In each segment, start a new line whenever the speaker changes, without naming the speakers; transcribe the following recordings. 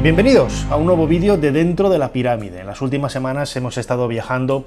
Bienvenidos a un nuevo vídeo de Dentro de la Pirámide. En las últimas semanas hemos estado viajando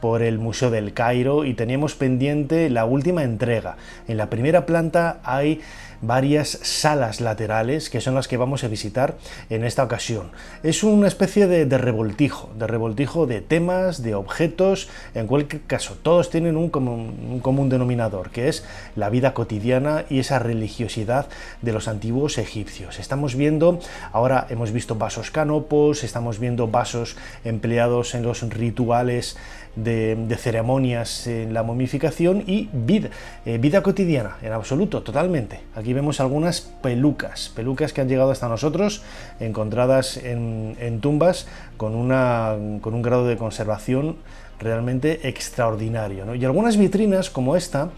por el Museo del Cairo y teníamos pendiente la última entrega. En la primera planta hay varias salas laterales que son las que vamos a visitar en esta ocasión. Es una especie de revoltijo de temas, de objetos. En cualquier caso, todos tienen un común denominador, que es la vida cotidiana y esa religiosidad de los antiguos egipcios. Estamos viendo, ahora hemos visto vasos canopos, estamos viendo vasos empleados en los rituales de ceremonias en la momificación y vida cotidiana, en absoluto, totalmente. Aquí vemos algunas pelucas que han llegado hasta nosotros, encontradas en tumbas con un grado de conservación realmente extraordinario, ¿no? Y algunas vitrinas como esta,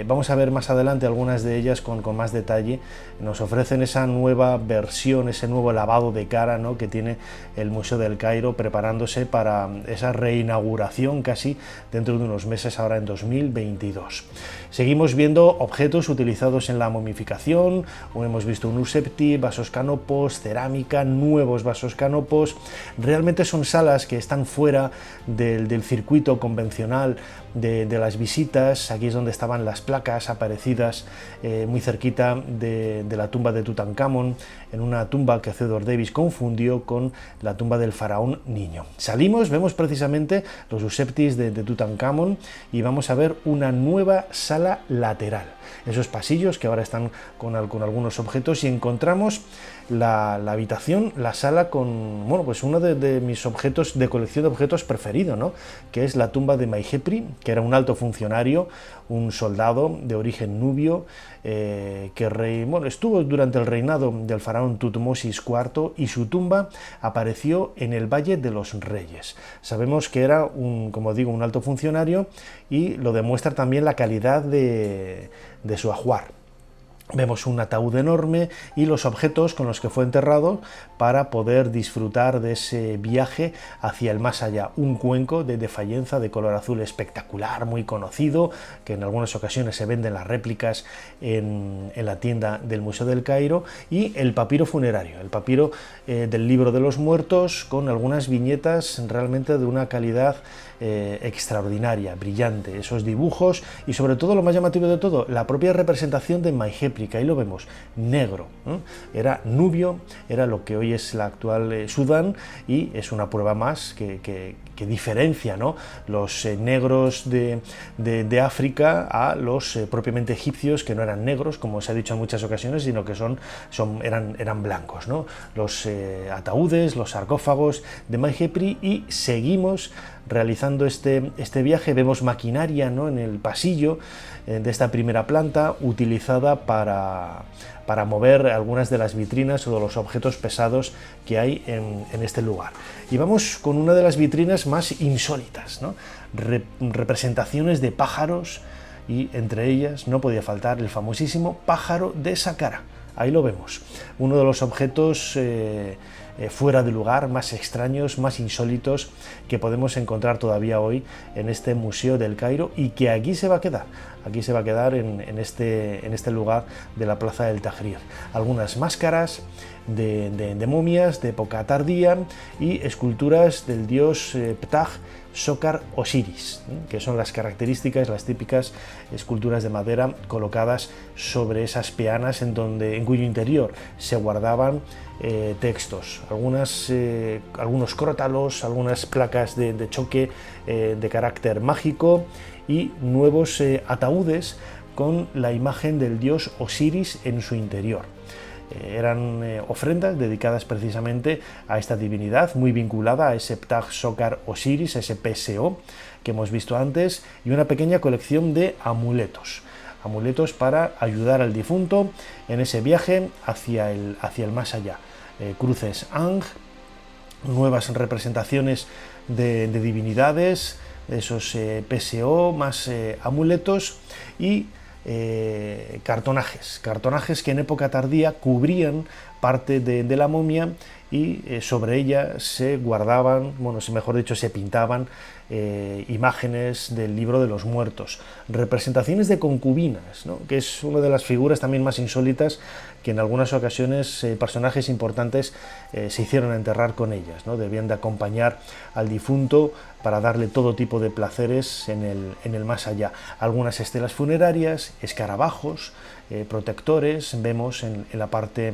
vamos a ver más adelante algunas de ellas con más detalle, nos ofrecen esa nueva versión, ese nuevo lavado de cara, ¿no?, que tiene el Museo del Cairo, preparándose para esa reinauguración casi dentro de unos meses, ahora en 2022. Seguimos viendo objetos utilizados en la momificación, hemos visto un usepti, vasos canopos, cerámica, nuevos vasos canopos. Realmente son salas que están fuera del circuito convencional de las visitas. Aquí es donde estaban las placas aparecidas muy cerquita de la tumba de Tutankamón, en una tumba que Theodore Davis confundió con la tumba del faraón niño. Salimos, vemos precisamente los useptis de Tutankamón y vamos a ver una nueva sala lateral, esos pasillos que ahora están con algunos objetos, y encontramos la habitación, la sala con, bueno, pues uno de mis objetos de colección de objetos preferido, ¿no?, que es la tumba de Maihepri, que era un alto funcionario, un soldado de origen nubio, estuvo durante el reinado del faraón Tutmosis IV, y su tumba apareció en el Valle de los Reyes. Sabemos que era como digo, un alto funcionario, y lo demuestra también la calidad de su ajuar. Vemos un ataúd enorme y los objetos con los que fue enterrado para poder disfrutar de ese viaje hacia el más allá. Un cuenco de fayenza de color azul espectacular, muy conocido, que en algunas ocasiones se venden las réplicas en la tienda del Museo del Cairo, y el papiro funerario, el papiro del Libro de los Muertos, con algunas viñetas realmente de una calidad extraordinaria, brillante, esos dibujos, y sobre todo, lo más llamativo de todo, la propia representación de Maihepri, que ahí lo vemos, negro, ¿eh? Era nubio, era lo que hoy es la actual Sudán, y es una prueba más que diferencia, ¿no?, los negros de África a los propiamente egipcios, que no eran negros, como se ha dicho en muchas ocasiones, sino que eran blancos, ¿no?, los ataúdes, los sarcófagos de Maihepri. Y seguimos realizando este viaje. Vemos maquinaria, ¿no?, en el pasillo de esta primera planta, utilizada para mover algunas de las vitrinas o de los objetos pesados que hay en este lugar. Y vamos con una de las vitrinas más insólitas, ¿no?, representaciones de pájaros, y entre ellas no podía faltar el famosísimo pájaro de Saqqara. Ahí lo vemos, uno de los objetos fuera de lugar, más extraños, más insólitos que podemos encontrar todavía hoy en este Museo del Cairo, y que aquí se va a quedar en este lugar de la Plaza del Tahrir. Algunas máscaras de momias de época tardía y esculturas del dios Ptah, Sokar, Osiris, que son las características, las típicas esculturas de madera colocadas sobre esas peanas en cuyo interior se guardaban textos, algunos crótalos, algunas placas de choque de carácter mágico, y nuevos ataúdes con la imagen del dios Osiris en su interior. Eran ofrendas dedicadas precisamente a esta divinidad, muy vinculada a ese Ptah, Sokar, Osiris, ese PSO que hemos visto antes, y una pequeña colección de amuletos para ayudar al difunto en ese viaje hacia el más allá. Cruces Ang, nuevas representaciones de divinidades, esos PSO, más amuletos, y cartonajes que en época tardía cubrían parte de la momia y sobre ella se guardaban, bueno, mejor dicho, se pintaban imágenes del libro de los muertos, representaciones de concubinas, ¿no?, que es una de las figuras también más insólitas, que en algunas ocasiones personajes importantes se hicieron enterrar con ellas, ¿no? Debían de acompañar al difunto para darle todo tipo de placeres en el más allá. Algunas estelas funerarias, escarabajos, protectores, vemos en la parte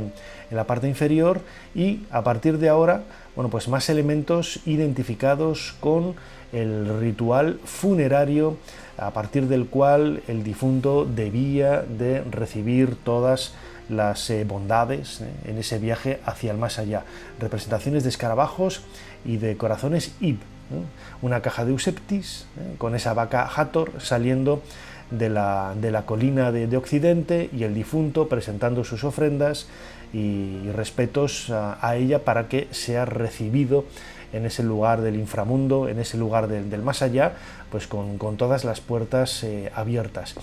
inferior, y a partir de ahora, bueno, pues más elementos identificados con el ritual funerario, a partir del cual el difunto debía de recibir todas las bondades en ese viaje hacia el más allá. Representaciones de escarabajos y de corazones Ib, una caja de Euseptis, con esa vaca Hathor saliendo de la colina de Occidente, y el difunto presentando sus ofrendas y respetos a ella para que sea recibido en ese lugar del inframundo, en ese lugar del más allá, pues con todas las puertas abiertas.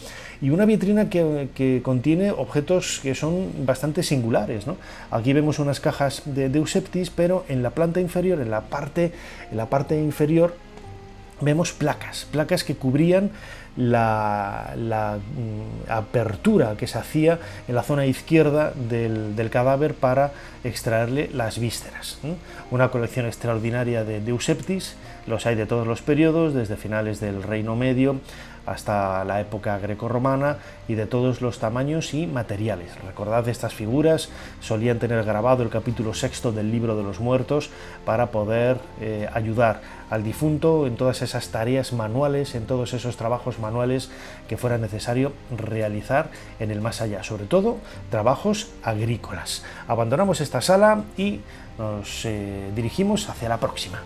Y una vitrina que contiene objetos que son bastante singulares, ¿no? Aquí vemos unas cajas de Euseptis, pero en la planta inferior, en la parte inferior, vemos placas que cubrían la apertura que se hacía en la zona izquierda del cadáver para extraerle las vísceras. Una colección extraordinaria de Euseptis, los hay de todos los periodos, desde finales del Reino Medio hasta la época grecorromana, y de todos los tamaños y materiales. Recordad, estas figuras solían tener grabado el capítulo 6 del libro de los muertos para poder ayudar al difunto en todas esas tareas manuales, en todos esos trabajos manuales que fuera necesario realizar en el más allá, sobre todo trabajos agrícolas. Abandonamos esta sala y nos dirigimos hacia la próxima.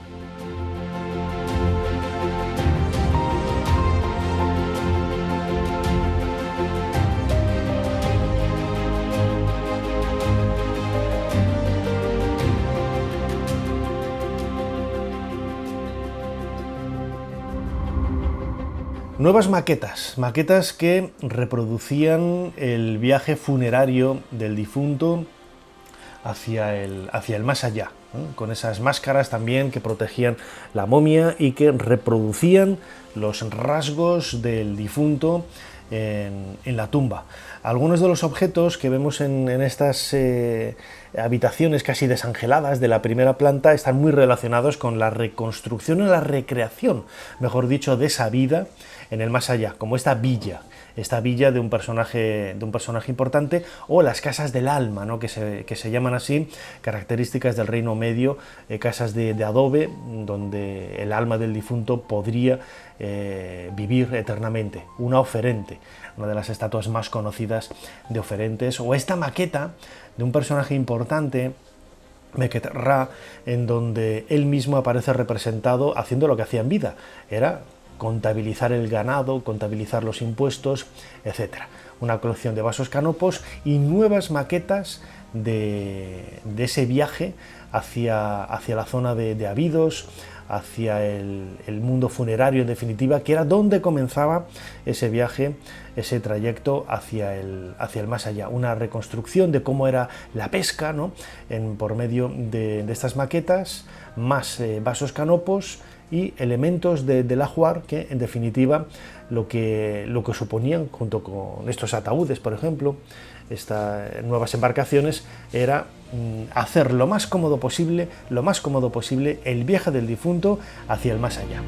Nuevas maquetas que reproducían el viaje funerario del difunto hacia el más allá, ¿no?, con esas máscaras también que protegían la momia y que reproducían los rasgos del difunto en la tumba. Algunos de los objetos que vemos en estas habitaciones casi desangeladas de la primera planta están muy relacionados con la reconstrucción o la recreación, mejor dicho, de esa vida en el más allá, como esta villa de un personaje importante, o las casas del alma, ¿no?, que se llaman así, características del Reino Medio, casas de adobe donde el alma del difunto podría vivir eternamente. Una oferente, una de las estatuas más conocidas de oferentes, o esta maqueta de un personaje importante, Meket Ra, en donde él mismo aparece representado haciendo lo que hacía en vida, era contabilizar el ganado, contabilizar los impuestos, etc. Una colección de vasos canopos y nuevas maquetas de ese viaje hacia la zona de Abidos, hacia el mundo funerario, en definitiva, que era donde comenzaba ese viaje, ese trayecto hacia el más allá. Una reconstrucción de cómo era la pesca, ¿no?, por medio de estas maquetas, más vasos canopos y elementos del ajuar, que en definitiva lo que suponían, junto con estos ataúdes, por ejemplo, estas nuevas embarcaciones, era hacer lo más cómodo posible el viaje del difunto hacia el más allá.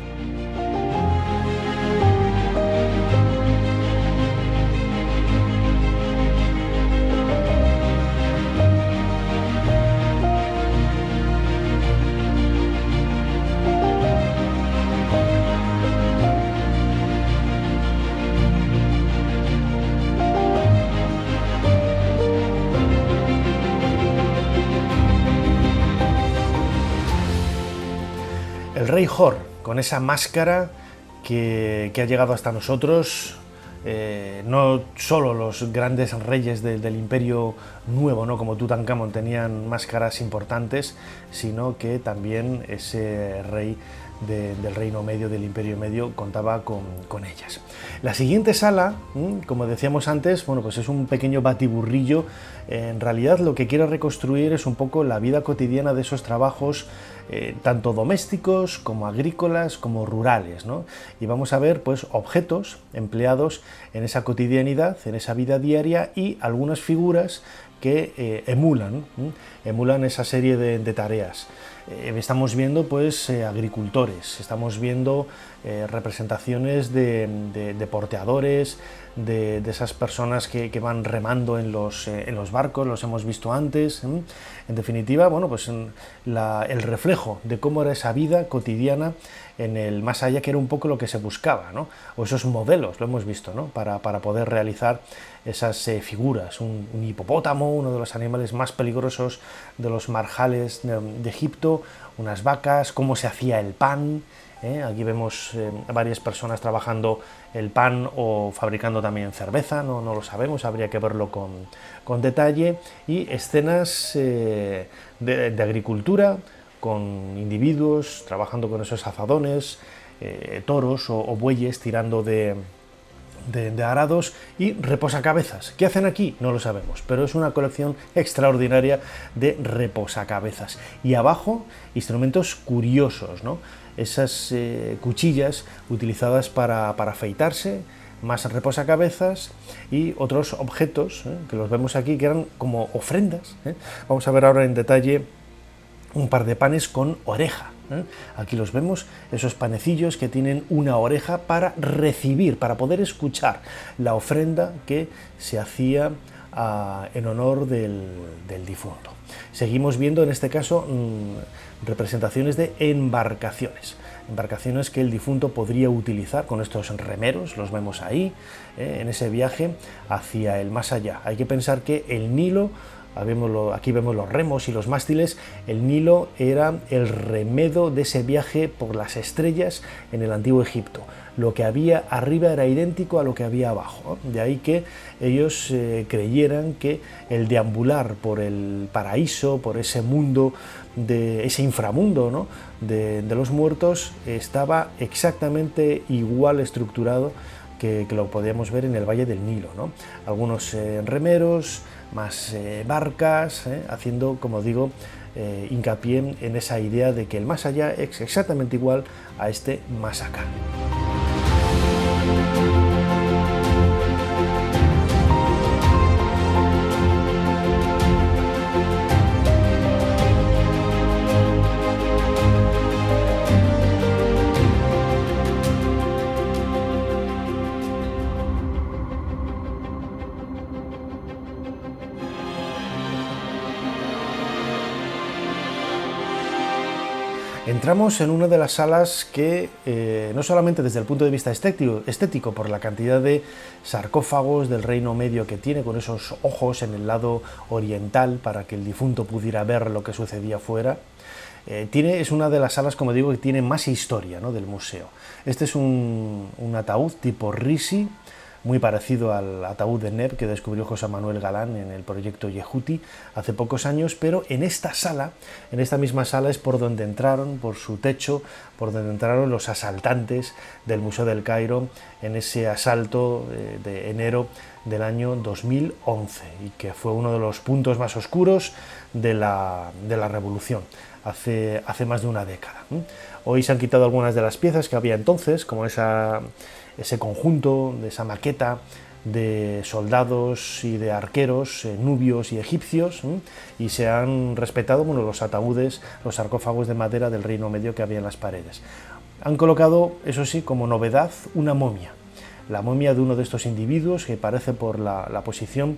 El rey Hor, con esa máscara que ha llegado hasta nosotros, no solo los grandes reyes del Imperio Nuevo, ¿no?, como Tutankamón, tenían máscaras importantes, sino que también ese rey del Reino Medio, del Imperio Medio, contaba con ellas. La siguiente sala, como decíamos antes, bueno, pues es un pequeño batiburrillo. En realidad lo que quiere reconstruir es un poco la vida cotidiana de esos trabajos, tanto domésticos como agrícolas como rurales, ¿no? Y vamos a ver pues objetos empleados en esa cotidianidad, en esa vida diaria, y algunas figuras que emulan esa serie de tareas. Estamos viendo pues agricultores, estamos viendo representaciones de porteadores, de esas personas que van remando en los barcos, los hemos visto antes. En definitiva, bueno, pues el reflejo de cómo era esa vida cotidiana en el más allá, que era un poco lo que se buscaba, ¿no? O esos modelos, lo hemos visto, ¿no? Para poder realizar esas figuras. Un hipopótamo, uno de los animales más peligrosos de los marjales de Egipto, unas vacas, cómo se hacía el pan. Aquí vemos varias personas trabajando el pan o fabricando también cerveza, no lo sabemos, habría que verlo con detalle, y escenas de agricultura, con individuos trabajando con esos azadones, toros o bueyes tirando de arados, y reposacabezas. ¿Qué hacen aquí? No lo sabemos, pero es una colección extraordinaria de reposacabezas. Y abajo, instrumentos curiosos, ¿no? Esas cuchillas utilizadas para afeitarse, más reposacabezas y otros objetos que los vemos aquí, que eran como ofrendas. Vamos a ver ahora en detalle un par de panes con oreja. Aquí los vemos, esos panecillos que tienen una oreja para recibir, para poder escuchar la ofrenda que se hacía en honor del difunto. Seguimos viendo en este caso representaciones de embarcaciones que el difunto podría utilizar con estos remeros, los vemos ahí, en ese viaje hacia el más allá. Hay que pensar que el Nilo, aquí vemos los remos y los mástiles, el Nilo era el remedo de ese viaje por las estrellas en el antiguo Egipto. Lo que había arriba era idéntico a lo que había abajo, ¿no? De ahí que ellos creyeran que el deambular por el paraíso, por ese mundo, ese inframundo, ¿no? de los muertos, estaba exactamente igual estructurado que lo podíamos ver en el Valle del Nilo, ¿no? Algunos remeros, más barcas, haciendo, como digo, hincapié en esa idea de que el más allá es exactamente igual a este más acá. Entramos en una de las salas que, no solamente desde el punto de vista estético, por la cantidad de sarcófagos del Reino Medio que tiene, con esos ojos en el lado oriental para que el difunto pudiera ver lo que sucedía fuera, es una de las salas, como digo, que tiene más historia, ¿no?, del museo. Este es un ataúd tipo Risi, muy parecido al ataúd de Neb que descubrió José Manuel Galán en el proyecto Yehuti hace pocos años, pero en esta misma sala es por donde entraron, por su techo, por donde entraron los asaltantes del Museo del Cairo en ese asalto de enero del año 2011, y que fue uno de los puntos más oscuros de la revolución, hace más de una década. Hoy se han quitado algunas de las piezas que había entonces, como ese conjunto, de esa maqueta de soldados y de arqueros nubios y egipcios, y se han respetado los ataúdes, los sarcófagos de madera del Reino Medio que había en las paredes. Han colocado, eso sí, como novedad, una momia, la momia de uno de estos individuos, que parece por la posición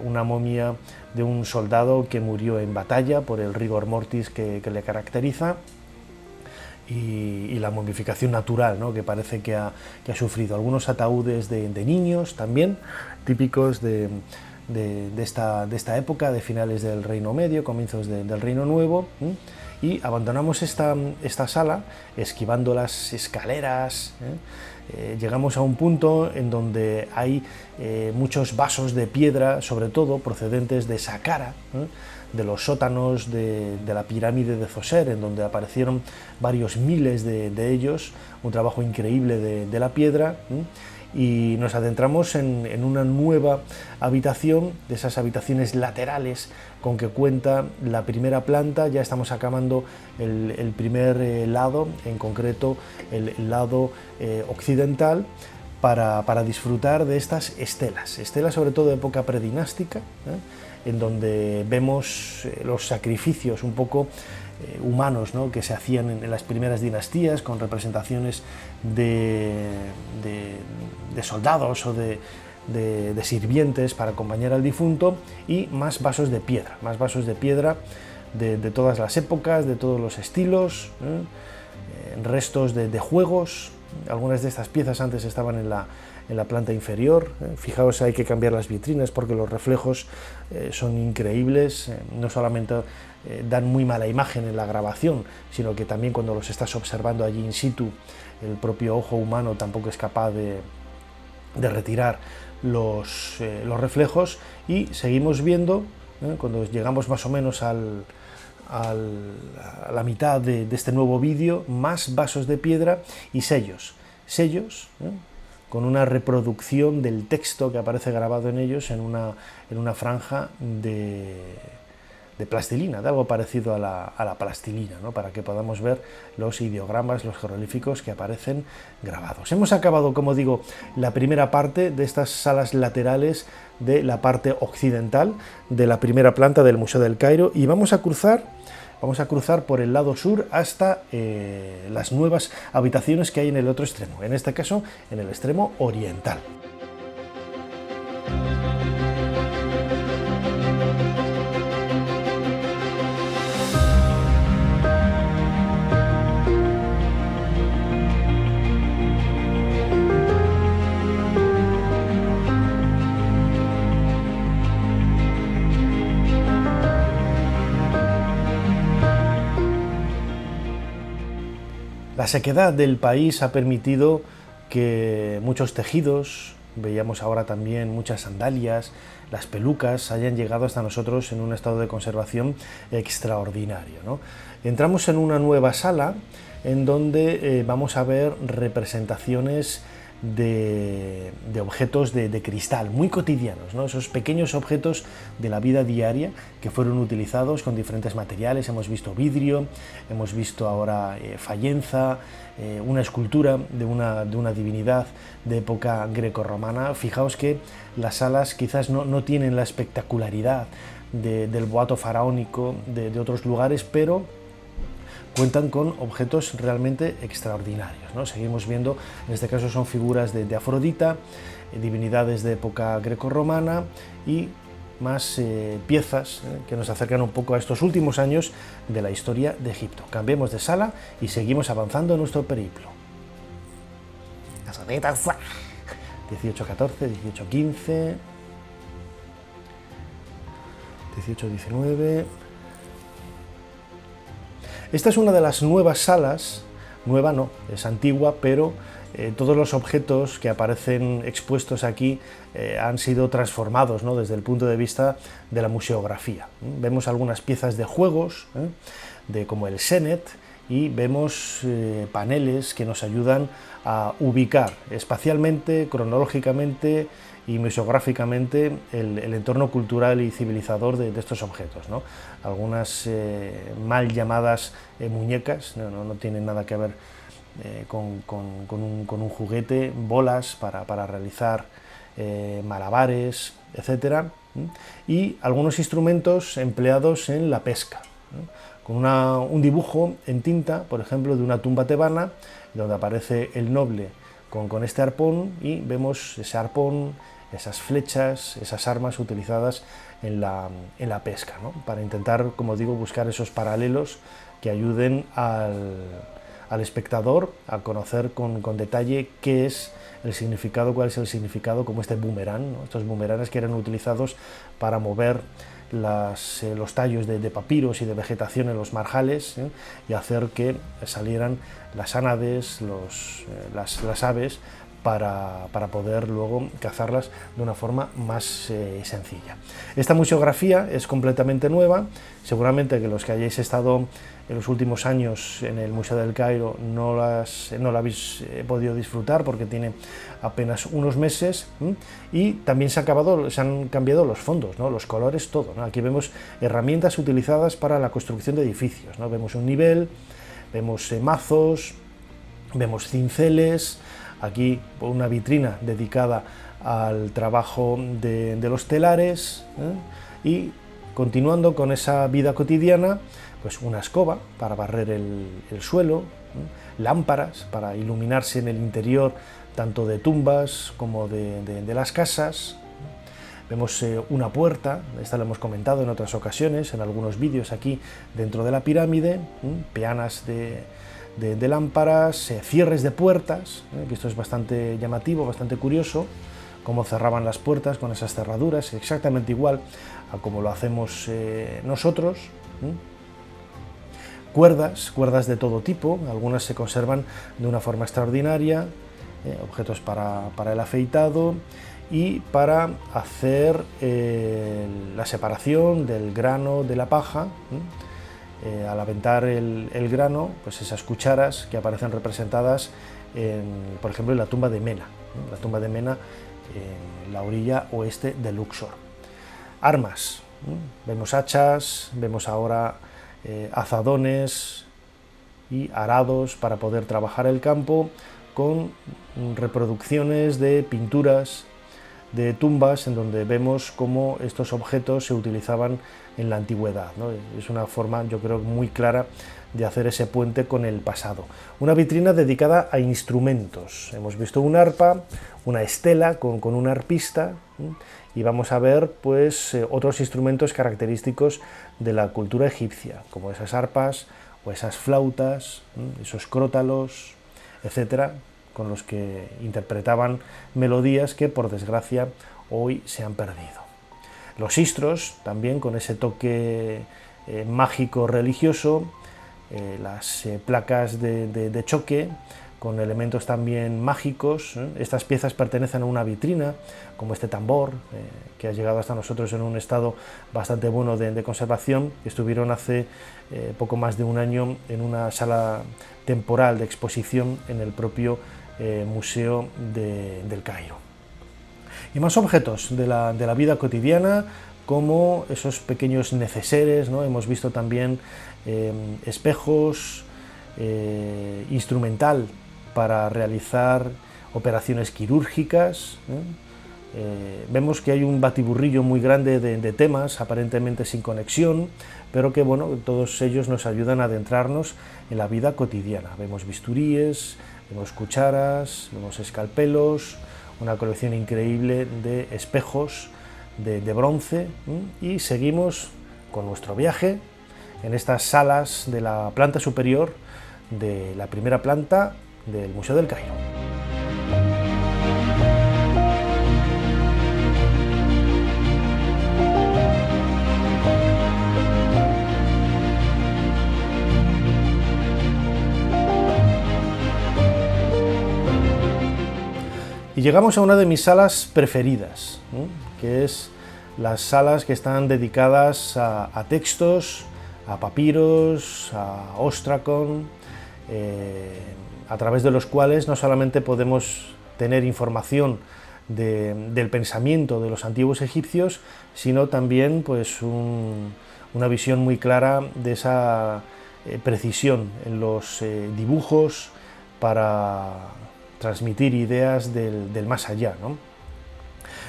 una momia de un soldado que murió en batalla por el rigor mortis que le caracteriza, y la momificación natural, ¿no?, que parece que ha sufrido. Algunos ataúdes de niños también, típicos de esta época, de finales del Reino Medio, comienzos del Reino Nuevo. Y abandonamos esta sala, esquivando las escaleras. Llegamos a un punto en donde hay muchos vasos de piedra, sobre todo procedentes de Saqqara, de los sótanos de la pirámide de Zoser, en donde aparecieron varios miles de ellos, un trabajo increíble de la piedra, y nos adentramos en una nueva habitación, de esas habitaciones laterales con que cuenta la primera planta. Ya estamos acabando el primer lado, en concreto el lado occidental, para disfrutar de estas estelas sobre todo de época predinástica, en donde vemos los sacrificios un poco humanos, ¿no?, que se hacían en las primeras dinastías, con representaciones de soldados o de sirvientes para acompañar al difunto, y más vasos de piedra, de todas las épocas, de todos los estilos, restos de juegos. Algunas de estas piezas antes estaban en la planta inferior. Fijaos, hay que cambiar las vitrinas porque los reflejos son increíbles, no solamente dan muy mala imagen en la grabación, sino que también cuando los estás observando allí in situ, el propio ojo humano tampoco es capaz de retirar los reflejos. Y seguimos viendo, cuando llegamos más o menos a la mitad de este nuevo vídeo, más vasos de piedra y sellos, con una reproducción del texto que aparece grabado en ellos en una franja de plastilina, de algo parecido a la plastilina, ¿no?, para que podamos ver los ideogramas, los jeroglíficos que aparecen grabados. Hemos acabado, como digo, la primera parte de estas salas laterales de la parte occidental de la primera planta del Museo del Cairo, y vamos a cruzar por el lado sur hasta las nuevas habitaciones que hay en el otro extremo, en este caso en el extremo oriental. La sequedad del país ha permitido que muchos tejidos, veíamos ahora también muchas sandalias, las pelucas, hayan llegado hasta nosotros en un estado de conservación extraordinario, ¿no? Entramos en una nueva sala en donde vamos a ver representaciones de objetos de cristal muy cotidianos, ¿no?, esos pequeños objetos de la vida diaria que fueron utilizados con diferentes materiales. Hemos visto vidrio, hemos visto ahora fayenza, una escultura de una divinidad de época grecorromana. Fijaos que las salas quizás no tienen la espectacularidad del boato faraónico de otros lugares, pero cuentan con objetos realmente extraordinarios, ¿no? Seguimos viendo, en este caso son figuras de Afrodita, divinidades de época grecorromana, y más piezas que nos acercan un poco a estos últimos años de la historia de Egipto. Cambiemos de sala y seguimos avanzando en nuestro periplo. Las aletas, 1814, 1815, 1819... Esta es una de las nuevas salas, nueva no, es antigua, pero todos los objetos que aparecen expuestos aquí han sido transformados, ¿no?, desde el punto de vista de la museografía. Vemos algunas piezas de juegos, como el Senet, y vemos paneles que nos ayudan a ubicar espacialmente, cronológicamente y museográficamente el entorno cultural y civilizador de estos objetos, ¿no? Algunas mal llamadas muñecas, no tienen nada que ver con un juguete, bolas para realizar malabares, etc. Y algunos instrumentos empleados en la pesca, ¿no?, con un dibujo en tinta, por ejemplo, de una tumba tebana, donde aparece el noble con este arpón, y vemos ese arpón, esas flechas, esas armas utilizadas en la pesca, ¿no?, para intentar, como digo, buscar esos paralelos que ayuden al espectador a conocer con detalle qué es el significado, cuál es el significado, como este boomerang, ¿no?, estos boomeranes que eran utilizados para mover los tallos de papiros y de vegetación en los marjales, y hacer que salieran las ánades, las aves, para poder luego cazarlas de una forma más sencilla. Esta museografía es completamente nueva, seguramente que los que hayáis estado en los últimos años en el Museo del Cairo no la habéis podido disfrutar porque tiene apenas unos meses, y también se han cambiado los fondos, ¿no? Los colores, todo, ¿no? Aquí vemos herramientas utilizadas para la construcción de edificios, ¿no? Vemos un nivel, vemos mazos, vemos cinceles, aquí una vitrina dedicada al trabajo de los telares, y continuando con esa vida cotidiana, pues una escoba para barrer el suelo, lámparas para iluminarse en el interior tanto de tumbas como de las casas. Vemos una puerta, esta la hemos comentado en otras ocasiones, en algunos vídeos aquí dentro de la pirámide, peanas de lámparas, cierres de puertas, que esto es bastante llamativo, bastante curioso, cómo cerraban las puertas con esas cerraduras, exactamente igual a como lo hacemos nosotros. Cuerdas de todo tipo, algunas se conservan de una forma extraordinaria, objetos para el afeitado y para hacer la separación del grano de la paja. Al aventar el grano, pues esas cucharas que aparecen representadas, por ejemplo, en la tumba de Mena, la tumba de Mena en la orilla oeste de Luxor. Armas, vemos hachas, vemos ahora azadones y arados para poder trabajar el campo, con reproducciones de pinturas de tumbas en donde vemos cómo estos objetos se utilizaban en la antigüedad, ¿no? Es una forma, yo creo, muy clara de hacer ese puente con el pasado. Una vitrina dedicada a instrumentos. Hemos visto un arpa, una estela con un arpista, y vamos a ver pues otros instrumentos característicos de la cultura egipcia, como esas arpas o esas flautas, esos crótalos, etcétera, con los que interpretaban melodías que por desgracia hoy se han perdido. Los sistros, también con ese toque mágico religioso, las placas de choque con elementos también mágicos. Estas piezas pertenecen a una vitrina, como este tambor, que ha llegado hasta nosotros en un estado bastante bueno de conservación. Estuvieron hace poco más de un año en una sala temporal de exposición en el propio Museo del Cairo. Y más objetos de la vida cotidiana, como esos pequeños neceseres, ¿no? Hemos visto también espejos, instrumental para realizar operaciones quirúrgicas. Vemos que hay un batiburrillo muy grande de temas, aparentemente sin conexión, pero que bueno, todos ellos nos ayudan a adentrarnos en la vida cotidiana. Vemos bisturíes, vemos cucharas, vemos escalpelos, una colección increíble de espejos de bronce, y seguimos con nuestro viaje en estas salas de la planta superior de la primera planta del Museo del Cairo. Y llegamos a una de mis salas preferidas, que es las salas que están dedicadas a textos, a papiros, a ostracon, a través de los cuales no solamente podemos tener información del pensamiento de los antiguos egipcios, sino también pues una visión muy clara de esa precisión en los dibujos para transmitir ideas del más allá, ¿no?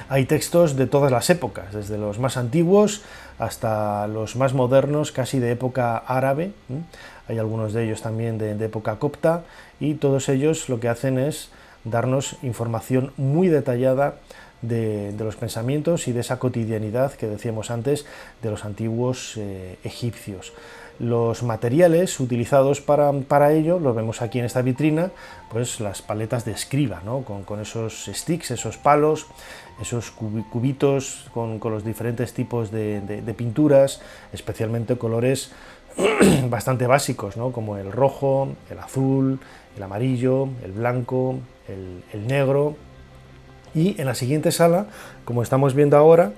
Hay textos de todas las épocas, desde los más antiguos hasta los más modernos, casi de época árabe. Hay algunos de ellos también de época copta, y todos ellos lo que hacen es darnos información muy detallada de los pensamientos y de esa cotidianidad que decíamos antes de los antiguos egipcios. Los materiales utilizados para ello, lo vemos aquí en esta vitrina, pues las paletas de escriba, ¿no? con esos sticks, esos palos, esos cubitos con los diferentes tipos de pinturas, especialmente colores bastante básicos, ¿no? Como el rojo, el azul, el amarillo, el blanco, el negro. Y en la siguiente sala, como estamos viendo ahora,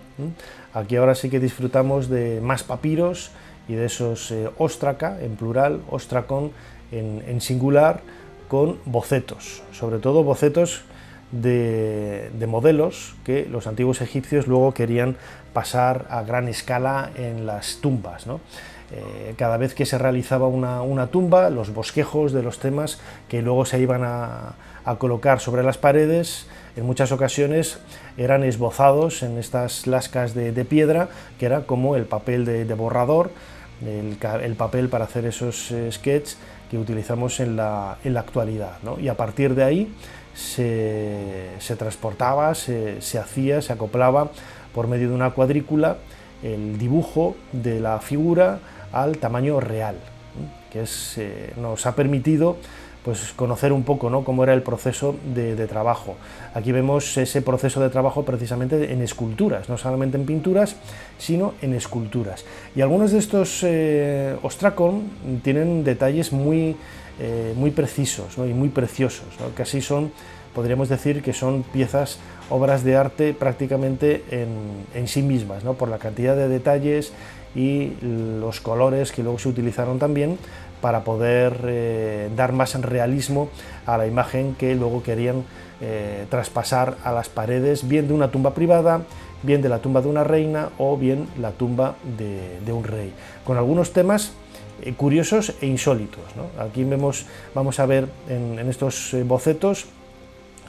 aquí ahora sí que disfrutamos de más papiros y de esos ostraca, en plural, ostracon en singular, con bocetos, sobre todo bocetos de modelos que los antiguos egipcios luego querían pasar a gran escala en las tumbas, ¿no? Cada vez que se realizaba una tumba, los bosquejos de los temas que luego se iban a colocar sobre las paredes, en muchas ocasiones eran esbozados en estas lascas de piedra, que era como el papel de borrador, el papel para hacer esos sketches que utilizamos en la actualidad, ¿no? Y a partir de ahí se transportaba, se hacía, se acoplaba por medio de una cuadrícula el dibujo de la figura al tamaño real, que nos ha permitido pues conocer un poco, ¿no?, cómo era el proceso de trabajo. Aquí vemos ese proceso de trabajo precisamente en esculturas, no solamente en pinturas, sino en esculturas. Y algunos de estos ostracon tienen detalles muy precisos, ¿no?, y muy preciosos, ¿no? Casi podríamos decir que son piezas, obras de arte prácticamente en sí mismas, ¿no?, por la cantidad de detalles y los colores que luego se utilizaron también para poder dar más realismo a la imagen que luego querían traspasar a las paredes, bien de una tumba privada, bien de la tumba de una reina o bien la tumba de un rey, con algunos temas curiosos e insólitos, ¿no? Aquí vamos a ver en estos bocetos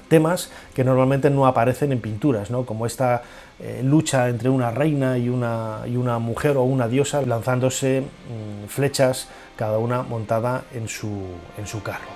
temas que normalmente no aparecen en pinturas, ¿no?, como esta lucha entre una reina y una mujer o una diosa lanzándose flechas, cada una montada en su carro.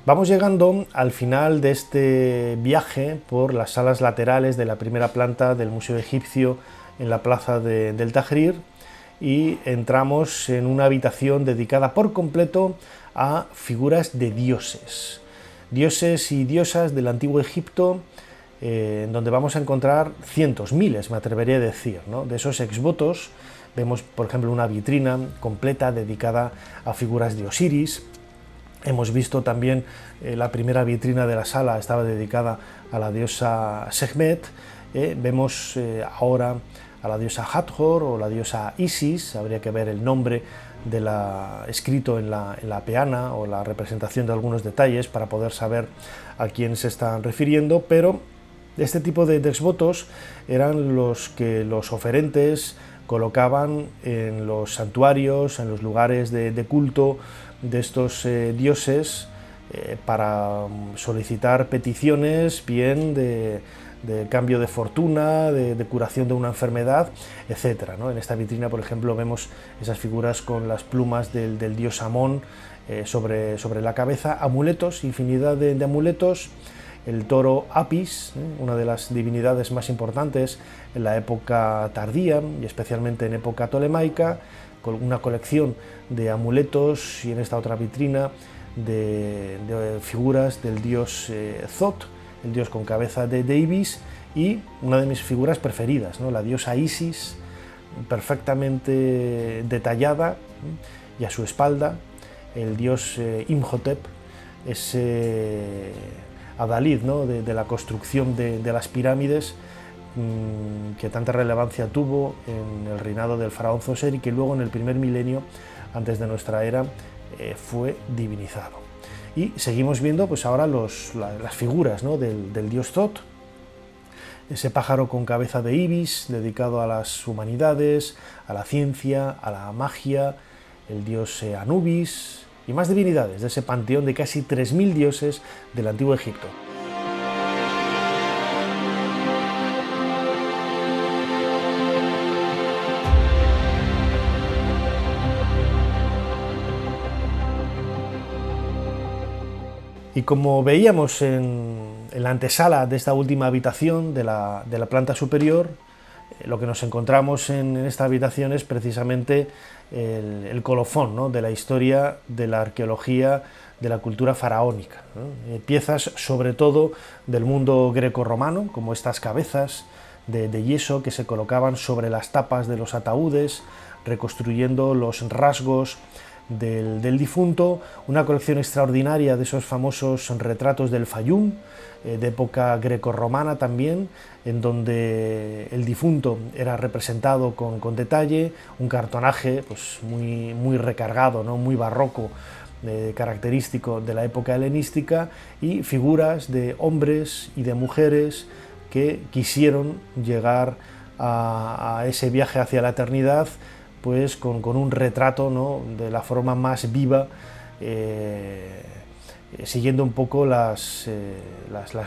Vamos llegando al final de este viaje por las salas laterales de la primera planta del Museo Egipcio en la plaza del Tahrir y entramos en una habitación dedicada por completo a figuras de dioses y diosas del antiguo Egipto, donde vamos a encontrar cientos, miles, me atrevería a decir, ¿no? De esos exvotos vemos, por ejemplo, una vitrina completa dedicada a figuras de Osiris. Hemos visto también la primera vitrina de la sala estaba dedicada a la diosa Sekhmet. Vemos ahora a la diosa Hathor o la diosa Isis, habría que ver el nombre escrito en la peana o la representación de algunos detalles para poder saber a quién se están refiriendo, pero este tipo de exvotos eran los que los oferentes colocaban en los santuarios, en los lugares de culto de estos dioses para solicitar peticiones, bien de cambio de fortuna, de curación de una enfermedad, etc., ¿no? En esta vitrina, por ejemplo, vemos esas figuras con las plumas del dios Amón sobre la cabeza, amuletos, infinidad de amuletos, el toro Apis, una de las divinidades más importantes en la época tardía y especialmente en época tolemaica, con una colección de amuletos, y en esta otra vitrina de figuras del dios Thot, el dios con cabeza de Ibis, y una de mis figuras preferidas, ¿no?, la diosa Isis, perfectamente detallada, y a su espalda el dios Imhotep, ese adalid, ¿no?, de la construcción de las pirámides, que tanta relevancia tuvo en el reinado del faraón Zoser y que luego en el primer milenio antes de nuestra era fue divinizado. Y seguimos viendo pues ahora las figuras, ¿no?, del dios Thot, ese pájaro con cabeza de ibis dedicado a las humanidades, a la ciencia, a la magia, el dios Anubis y más divinidades de ese panteón de casi 3000 dioses del antiguo Egipto. Y como veíamos en En la antesala de esta última habitación de la planta superior, lo que nos encontramos en esta habitación es precisamente el colofón, ¿no?, de la historia de la arqueología de la cultura faraónica, ¿no? Piezas sobre todo del mundo grecorromano, como estas cabezas de yeso que se colocaban sobre las tapas de los ataúdes, reconstruyendo los rasgos del difunto, una colección extraordinaria de esos famosos retratos del Fayum, de época grecorromana también, en donde el difunto era representado con detalle, un cartonaje pues muy recargado, ¿no?, muy barroco, característico de la época helenística, y figuras de hombres y de mujeres que quisieron llegar a ese viaje hacia la eternidad, pues con un retrato, ¿no?, de la forma más viva, siguiendo un poco las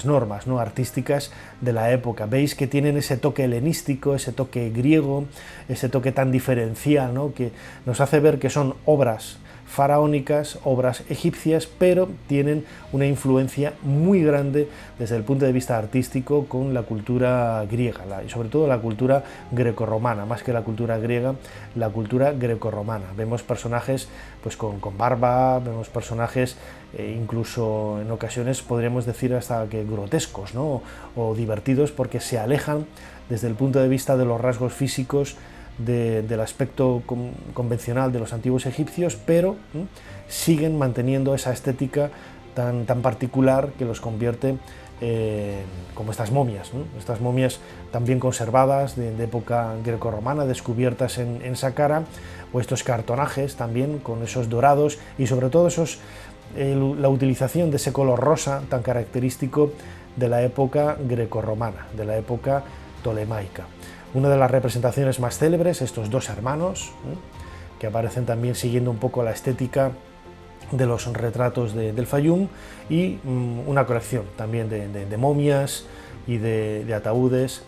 normas, ¿no?, artísticas de la época. Veis que tienen ese toque helenístico, ese toque griego, ese toque tan diferencial, ¿no?, que nos hace ver que son obras faraónicas, obras egipcias, pero tienen una influencia muy grande desde el punto de vista artístico con la cultura griega, y sobre todo la cultura grecorromana, más que la cultura griega, la cultura grecorromana. Vemos personajes pues con barba, vemos personajes incluso en ocasiones podríamos decir hasta que grotescos, ¿no?, o divertidos, porque se alejan desde el punto de vista de los rasgos físicos del aspecto convencional de los antiguos egipcios, pero siguen manteniendo esa estética tan particular que los convierte como estas momias, ¿no?, estas momias tan bien conservadas de época grecorromana, descubiertas en Saqqara, o estos cartonajes también con esos dorados y sobre todo la utilización de ese color rosa tan característico de la época grecorromana, de la época tolemaica. Una de las representaciones más célebres, estos dos hermanos, que aparecen también siguiendo un poco la estética de los retratos del Fayum, y una colección también de momias y de ataúdes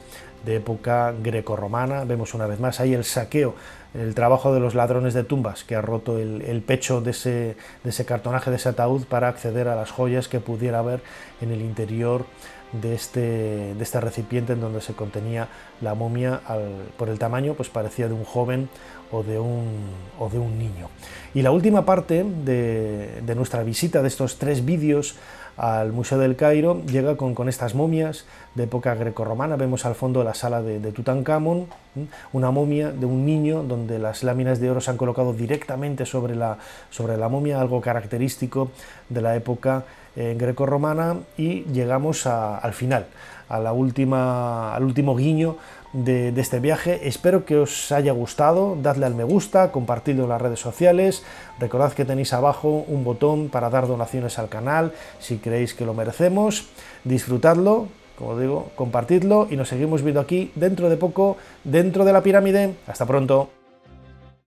de época grecorromana. Vemos una vez más ahí el saqueo, el trabajo de los ladrones de tumbas, que ha roto el pecho de ese cartonaje, de ese ataúd, para acceder a las joyas que pudiera haber en el interior de este recipiente en donde se contenía la momia. Por el tamaño pues parecía de un joven o de un niño. Y la última parte de nuestra visita, de estos 3 vídeos al Museo del Cairo, llega con estas momias de época grecorromana. Vemos al fondo la sala de Tutankamón, una momia de un niño donde las láminas de oro se han colocado directamente sobre la momia, algo característico de la época grecorromana, y llegamos al final, al último guiño de este viaje. Espero que os haya gustado, dadle al me gusta, compartidlo en las redes sociales, recordad que tenéis abajo un botón para dar donaciones al canal si creéis que lo merecemos, disfrutadlo, como digo, compartidlo, y nos seguimos viendo aquí dentro de poco, dentro de la pirámide. Hasta pronto.